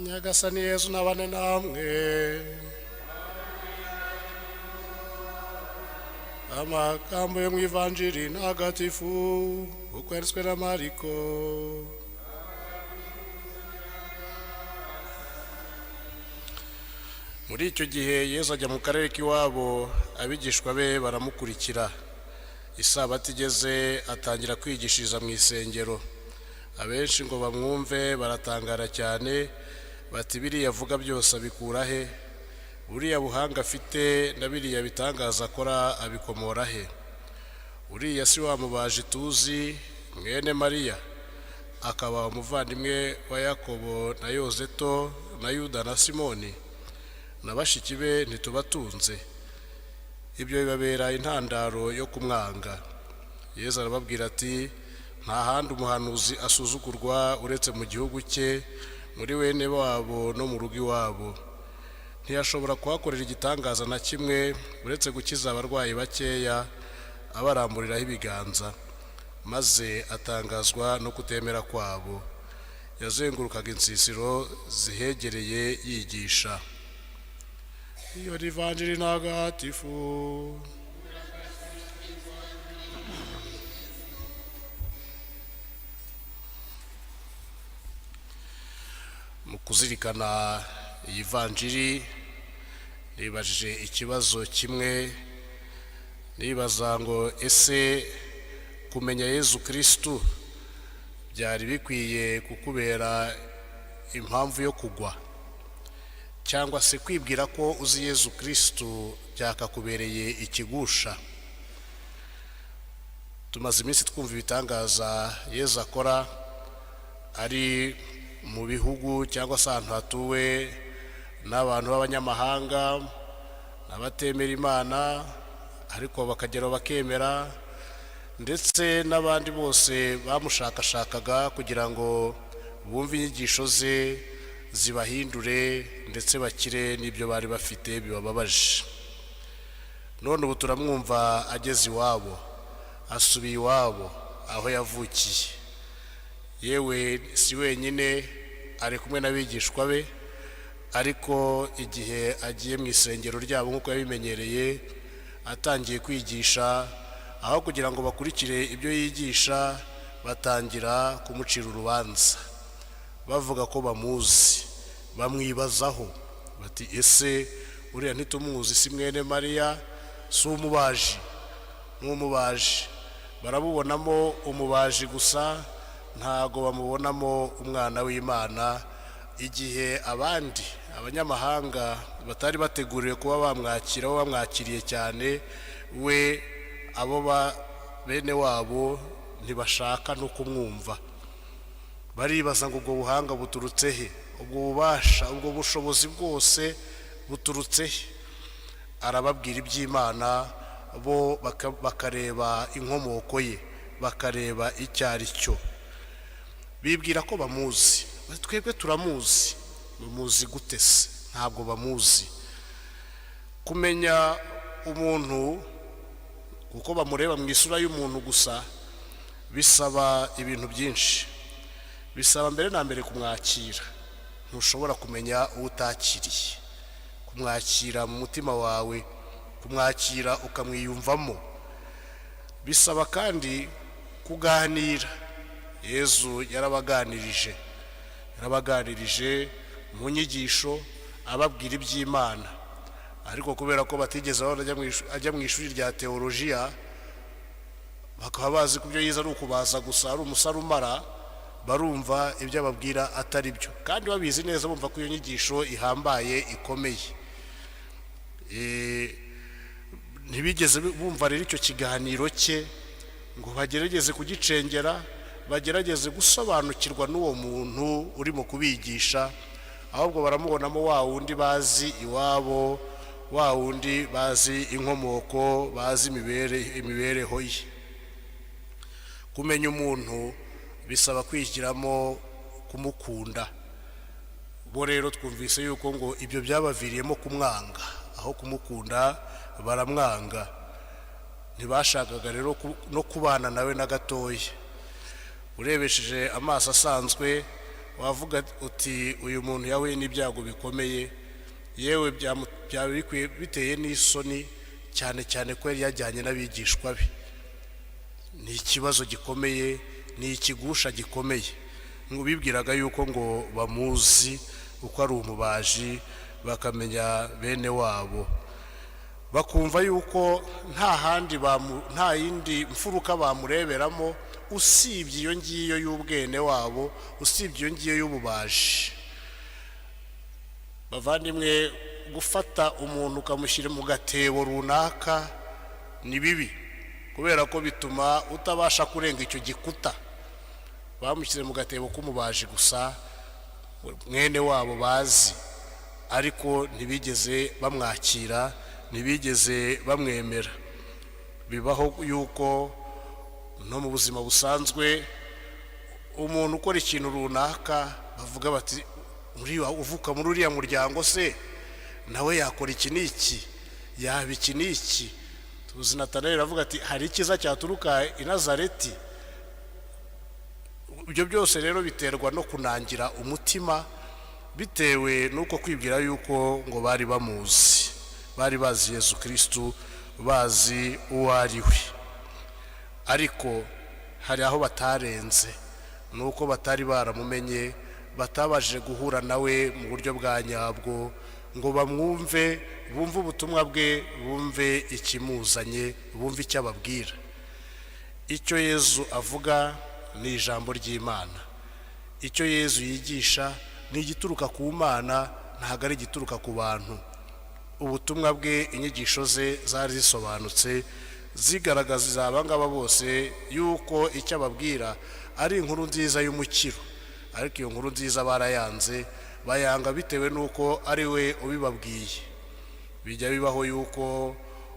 Nyagasani Yezu nabane namwe. Amagambo yo mu Ivanjiri ntagatifu uko yanditswe na Mariko. Muri icyo gihe Yezu ajya mu karere k'iwabo, abigishwa be baramukurikira. Isabato igeze atangira kwigishiriza mu isengero. Abenshi ngo bamwumve baratangara cyane, bati biriya avuga byose abikura he? Uriya buhanga afite na biriya bitangaza akora abikomora he? Uriya si wa mubaji tuzi mwene Mariya, akaba umuvandimwe wa Yakobo na Yozeto na Yuda na Simoni, na bashiki be ntitubatunze? Ibyo bibabera intandaro yo kumwanga. Yezu arababwira ati, nta handi umuhanuzi asuzugurwa uretse mu gihugu cye, muri bene wabo no mu rugo iwabo. Ntiyashobora kuhakorera igitangaza na kimwe uretse gukiza abarwayi bakeya, abaramburiraho ibiganza, maze atangazwa no kutemera kwabo. Yazengurukaga insisiro zihegereye yigisha. Iyo ni Ivanjiri ntagatifu. Mu kuzirikana iyi Ivanjiri nibajije ikibazo kimwe, nibaza ngo ese kumenya Yezu Kristu byari bikwiye kukubera impamvu yo kugwa, cyangwa se kwibwira ko uzi Yezu Kristu byakakubereye ikigusha? Tumaze iminsi twumva ibitangaza Yezu akora ari mu bihugu cyangwa se ahantu hatuwe n'abantu b'abanyamahanga n'abatemera Imana, ariko bakagera bakemera, ndetse n'abandi bose bamushakashakaga kugira ngo bumve inyigisho ze zibahindure ndetse bakire n'ibyo bari bafite bibababaje. None ubu turamwumva ageze iwabo, asubiye iwabo aho yavukiye. Yewe si wenyine, ari kumwe n'abigishwa be, ariko igihe agiye mu isengero ryabo nk'uko yabimenyereye, atangiye kwigisha, aho kugira ngo bakurikire ibyo yigisha, batangira kumucira urubanza, bavuga ko bamuzi, bamwibazaho bati, ese uriya ntitumuzi si mwene Mariya? Si umubaji? N'umubaji barabubonamo umubaji gusa, ntago bamubonamo umwana w'Imana. Igihe abandi abanyamahanga batari bateguriwe kuba bamwakira, bo bamwakiriye cyane, we abo bene wabo ntibashaka no kumwumva. Baribaza ngo ubwo buhanga buturutse he? Ubwo bubasha, ubwo bushobozi bwose buturutse he? Arababwira iby'Imana, bo bakareba inkomoko ye, bakareba icyo ari cyo. Bibwira ko bamuzi. Twebwe turamuzi. Bamuzi gute se? Ntabwo bamuzi. Kumenya umuntu kuko bamureba mu isura y'umuntu gusa bisaba ibintu byinshi. Bisaba mbere na mbere kumwakira. Ntushobora kumenya uwo utakiriye. Kumwakira mu mutima wawe, kumwakira ukamwiyumvamo. Bisaba kandi kuganira. Yezu yarabaganirije mu nyigisho, ababwira iby'Imana, ariko kubera ko batigeze ajya mu ishuri rya teolojiya, bakaba bazi ko ibyo yize ari ukubaza gusa, ari umusarumara, barumva ibyo ababwira atari byo, kandi babizi neza, bumva ko iyo nyigisho ihambaye ikomeye. Ntibigeze bumva rero icyo kiganiro cye ngo bagerageze kugicengera, bagerageze gusobanukirwa n'uwo muntu urimo kubigisha, ahubwo baramubonamo wa wundi bazi iwabo, wa wundi bazi inkomoko, bazi imibereho ye. Kumenya umuntu bisaba kwishyiramo kumukunda. Bo rero twumvise yuko ngo ibyo byabaviriyemo kumwanga, aho kumukunda baramwanga. Ntibashakaga rero no kubana nawe na gatoya. Urebesheje amaso asanzwe wavuga uti uyu muntu yahuye n'ibyago bikomeye, yewe byari biteye n'isoni cyane cyane ko yari yajyanye n'abigishwa be. Ni ikibazo gikomeye, ni ikigusha gikomeye. Ngo bibwiraga yuko ngo bamuzi uko ari umubaji, bakamenya bene wabo, bakumva yuko nta yindi mfuruka bamureberamo usibye iyo ngiyo y'ubwene wabo, usibye iyo ngiyo y'ububaji. Bavandimwe, gufata umuntu ukamushyira mu gatebo runaka ni bibi, kubera ko bituma utabasha kurenga icyo gikuta. Bamushyize mu gatebo k'umubaji gusa, mwene wabo bazi, ariko ntibigeze bamwakira, ntibigeze bamwemera. Bibaho yuko no mu buzima busanzwe umuntu ukora ikintu runaka bavuga bati uvuka muri uriya muryango se nawe yakora iki n'iki, yaba iki n'iki. Tuzi Natanayeli avuga ati hari ikiza cyaturuka i Nazareti. Ibyo byose rero biterwa no kunangira umutima, bitewe nuko kwibwira yuko ngo bari bamuzi, bari bazi Yezu Kristu, bazi uwo ari we. Ariko hari aho batarenze, nuko batari baramumenye, batabashije guhura nawe mu buryo bwa nyabwo ngo bamwumve, bumve ubutumwa bwe, bumve ikimuzanye, bumve icyo ababwira. Icyo Yezu avuga ni ijambo ry'Imana. Icyo Yezu yigisha ni igituruka ku Mana, ntabwo ari igituruka ku bantu. Ubutumwa bwe, inyigisho ze zari zisobanutse, zigaragaza abangaba bose yuko icyo ababwira ari inkuru nziza y'umukiro. Ariko iyo nkuru nziza barayanze, bayanga bitewe nuko ari we ubibabwiye. Bijya bibaho yuko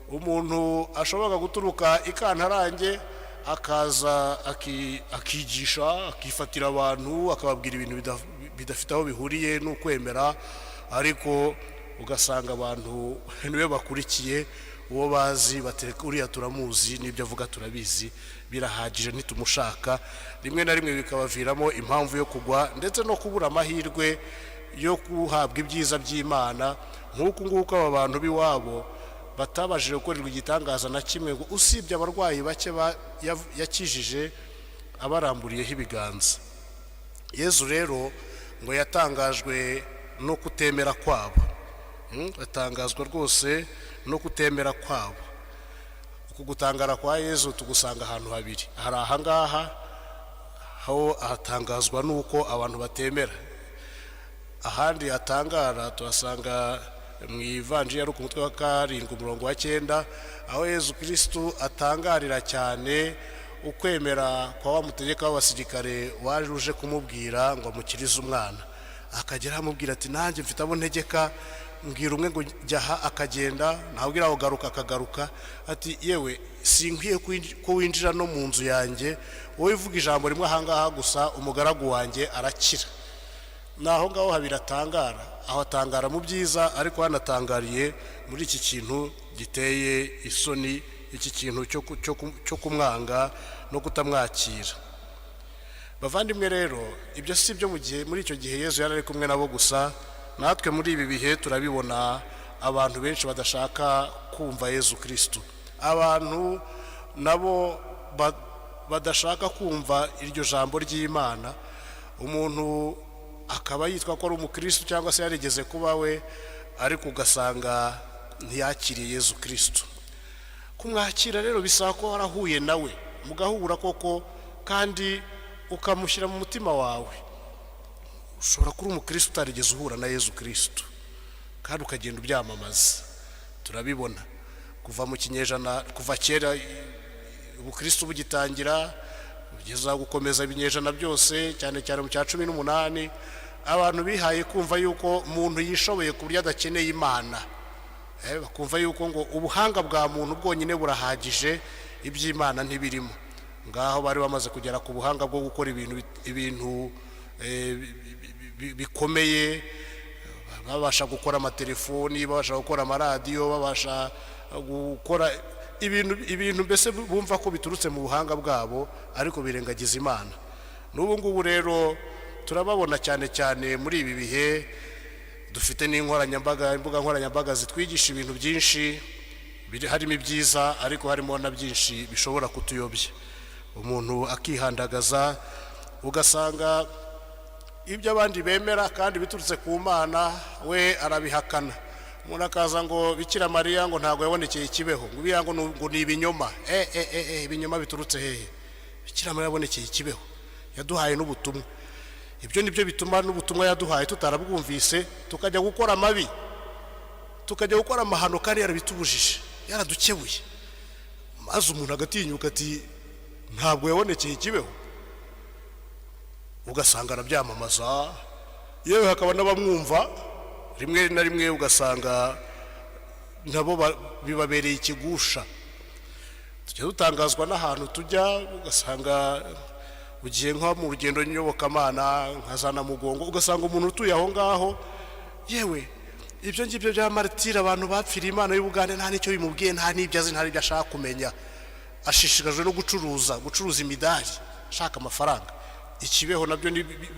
umuntu ashobora guturuka ikantarange akaza akigisha, akifatira abantu, akababwira ibintu bidafite aho bihuriye n'ukwemera, ariko ugasanga abantu niwe bakurikiye, uwo bazi batereka uriya turamuzi, n'ibyo avuga turabizi, birahagije ntitumushaka. Rimwe na rimwe bikabaviramo impamvu yo kugwa, ndetse no kubura amahirwe yo guhabwa ibyiza by'Imana, nk'uko nguko aba bantu b'iwabo batabashije gukorerwa igitangaza na kimwe, ngo usibye abarwayi bake yakijije abaramburiyeho ibiganza. Yezu rero ngo yatangajwe no kutemera kwabo, atangazwa rwose no kutemera kwabo. Uku gutangara kwa Yezu tugusanga ahantu habiri. Hari ahangaha aho ahatangazwa nuko abantu batemera. Ahandi atangara tuhasanga mu Ivanjiri ari ku mutwe wa 7 umurongo wa 9, aho Yezu Kristu atangarira cyane ukwemera kwa wa mutegeka w'abasirikare wari uje kumubwira ngo amukirize umwana. Akagera amubwira ati nanjye mfite abo ntegeka, mbwira umwe ngo jyaha, akagenda, ntabwira aho garuka akagaruka. Ati yewe sinkwiye ko winjira no mu nzu yanjye, wowe uvuga ijambo rimwe ahangaha gusa umugaragu wanjye arakira. Naho ngaho habiratangara, aho atangara mu byiza, ariko hanatangariye muri iki kintu giteye isoni, iki kintu cyo kumwanga no kutamwakira. Bavandimwe rero, ibyo si byo muri icyo gihe Yezu yari ari kumwe nabo gusa. Natwe muri ibi bihe turabibona abantu benshi badashaka kumva Yezu Kristu, abantu nabo badashaka kumva iryo jambo ry'Imana. Umuntu akaba yitwa ko ari umukristo cyangwa se yarigeze kuba we, ariko ugasanga ntiyakiriye Yezu Kristu. Kumwakira rero bisaba ko warahuye nawe, mugahura koko, kandi ukamushyira mu mutima wawe. Ushobora kuri umukristo utarigeze uhura na Yezu Kristu, kandi ukagenda ubyamamaza. Turabibona kuva mu kinyejana, kuva kera ubukristo bugitangira, bugeza gukomeza ibinyejana byose, cyane cyane mu cya 18, abantu bihaye kumva yuko umuntu yishoboye ku buryo adakeneye Imana. Bakumva yuko ngo ubuhanga bwa muntu bwonyine burahagije, iby'Imana ntibirimo. Ngaho bari bamaze kugera ku buhanga bwo gukora ibintu bikomeye, babasha gukora amatelefoni, babasha gukora amaradiyo, babasha gukora ibintu mbese bumva ko biturutse mu buhanga bwabo, ariko birengagiza Imana. N'ubu ngubu rero turababona cyane cyane muri ibi bihe dufite imbuga nkoranyambaga zitwigisha ibintu byinshi harimo ibyiza ariko harimo na byinshi bishobora kutuyobya, umuntu akihandagaza ugasanga ibyo abandi bemera kandi biturutse ku Mana we arabihakana. Umuntu akaza ngo Bikira Mariya ngo ntago yabonekeye ikibeho, ngo ni ibinyoma. Ibinyoma biturutse hehe? Bikira Mariya yabonekeye ikibeho, yaduhaye n'ubutumwa. Ibyo nibyo bituma n'ubutumwa yaduhaye tutarabwumvise tukajya gukora amabi, tukajya gukora amahano kandi yarabitubujije, yaradukebuye. Maze umuntu agatinyuka ati ntabwo yabonekeye ikibeho, ugasanga arabyamamaza, yewe hakaba n'abamwumva rimwe na rimwe ugasanga nabo bibabereye ikigusha. Tujya dutangazwa n'ahantu tujya ugasanga ugiye nko mu rugendo nyobokamana nkazana mugongo, ugasanga umuntu utuye aho ngaho, yewe ibyo ngibyo bya martire abantu bapfiriye Imana y'Ubugande nta nicyo bimubwiye, nta n'ibyo azi, nta n'ibyo ashaka kumenya, ashishikajwe no gucuruza imidari, ashaka amafaranga. Ikibeho nabyo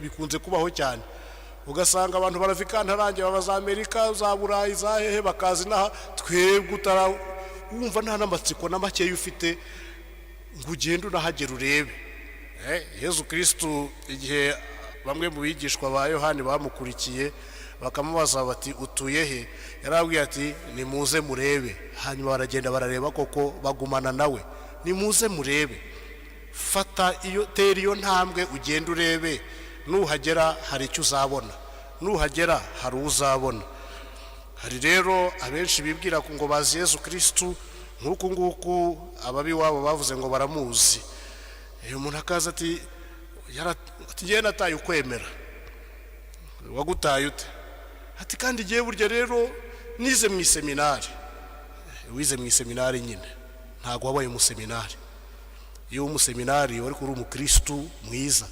bikunze kubaho cyane, ugasanga abantu baravikantarange baba za Amerika, za Burayi, za hehe, bakazi naha, twebwe wumva nta n'amatsiko na make ufite ngo ugende unahagera urebe. Yezu Kristu igihe bamwe mu bigishwa ba Yohani bamukurikiye bakamubaza bati utuye he, yarabwiye ati nimuze murebe. Hanyuma baragenda barareba koko bagumana nawe. Nimuze murebe, fata tera iyo ntambwe ugenda urebe, nuhagera hari icyo uzabona, nuhagera hari uzabona. Hari rero abenshi bibwira ngo bazi Yezu Kristu nk'uku nguku ababi wabo bavuze ngo baramuzi. Umuntu akaza ati ngiye nataye ukwemera. Wagutaye ute? Ati kandi ngiye burya rero nize mu iseminari. Wize mu iseminari nyine, ntago wabaye mu seminari. Iyo mu seminari wari kuri umukristu mwiza,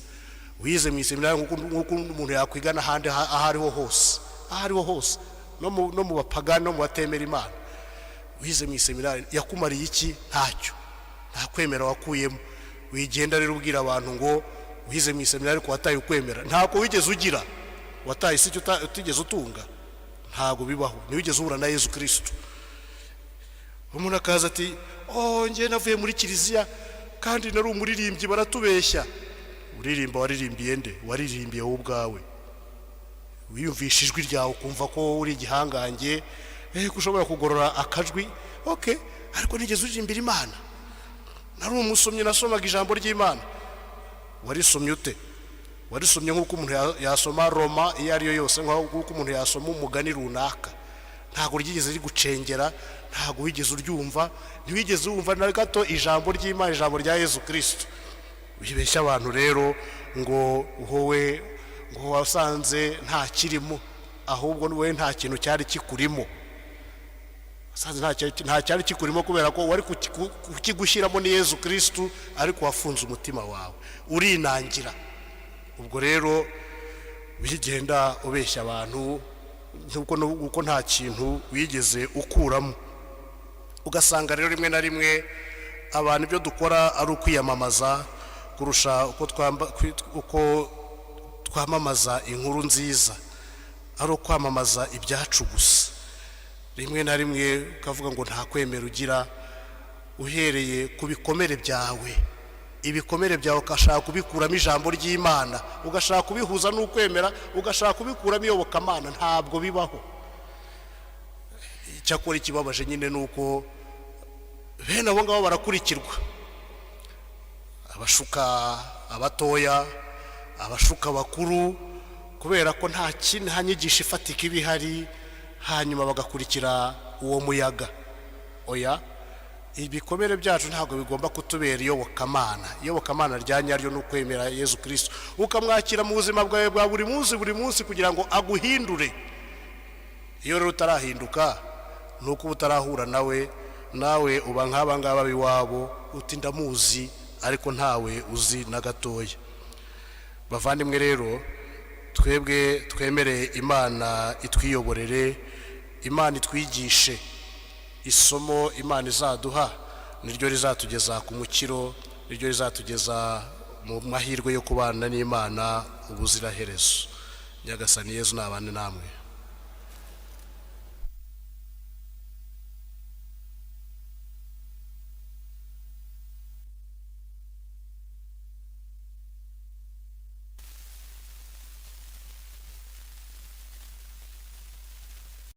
wize mu iseminari nk'uko umuntu yakwigana ahandi ahariho hose, no mu bapagani no mu batemera Imana. Wize mu iseminari yakumariye iki? Ntacyo, nta kwemera wakuyemo. Wigenda rero ubwira abantu ngo wize mu iseminari ko wataye ukwemera. Ntako wigeze ugira, wataye si utigeze utunga, ntago bibaho. Niwigeze uhura na Yezu Kristu. Umuntu akaza ati ngiye navuye muri kiliziya kandi nari umuririmbyi, baratubeshya. Uririmba waririmbiye nde? Waririmbiye wowe ubwawe, wiyumvisha ijwi ryawe ukumva ko uri igihangange, ushobora kugorora akajwi, ariko nigeze uririmbira Imana. Nari umusomyi, nasomaga ijambo ry'Imana. Warisomye ute? Warisomye nk'uko umuntu yasoma Roma iyo ariyo yose, nk'uko umuntu yasoma umugani runaka. Ntago ryigeze rigucengera, ntago wigeze uryumva, ntiwigeze wumva na gato ijambo ry'Imana, ijambo rya Yezu Kristu. Wibeshya abantu rero ngo wowe ngo wasanze nta kirimo, ahubwo wowe nta kintu cyari kikurimo. Wasanze nta cyari kikurimo kubera ko wari kukigushyiramo ni Yezu Kristu, ariko wafunze umutima wawe urinangira. Ubwo rero bigenda ubeshya abantu nuko nta kintu wigeze ukuramo. Ugasanga rero rimwe na rimwe abantu ibyo dukora ari ukwiyamamaza kurusha uko twamamaza inkuru nziza, ari ukwamamaza ibyacu gusa. Rimwe na rimwe ukavuga ngo nta kwemera ugira, uhereye ku bikomere byawe. Ibikomere byawe ukashaka kubikuramo ijambo ry'Imana, ugashaka kubihuza n'ukwemera, ugashaka kubikuramo iyobokamana. Ntabwo bibaho. Icyakora ikibabaje nyine nuko bene abo ngabo barakurikirwa, abashuka abatoya, abashuka bakuru, kubera ko nta nyigisho ifatika ibihari, hanyuma bagakurikira uwo muyaga. Oya, ibikomere byacu ntabwo bigomba kutubera iyobokamana rya nyaryo n'ukwemera Yezu Kristu, ukamwakira mu buzima bwawe bwa buri munsi kugira ngo aguhindure. Iyo rero utarahinduka nuko utarahura nawe uba nk'aba ngaba biwabo, uti ndamuzi ariko ntawe uzi na gatoya. Bavandimwe rero, twebwe twemereye Imana itwiyoborere, Imana itwigishe. Isomo Imana izaduha niryo rizatugeza ku mukiro, niryo rizatugeza mu mahirwe yo kubana n'Imana. ubuziraherezo. Nyagasani Yezu nabane namwe.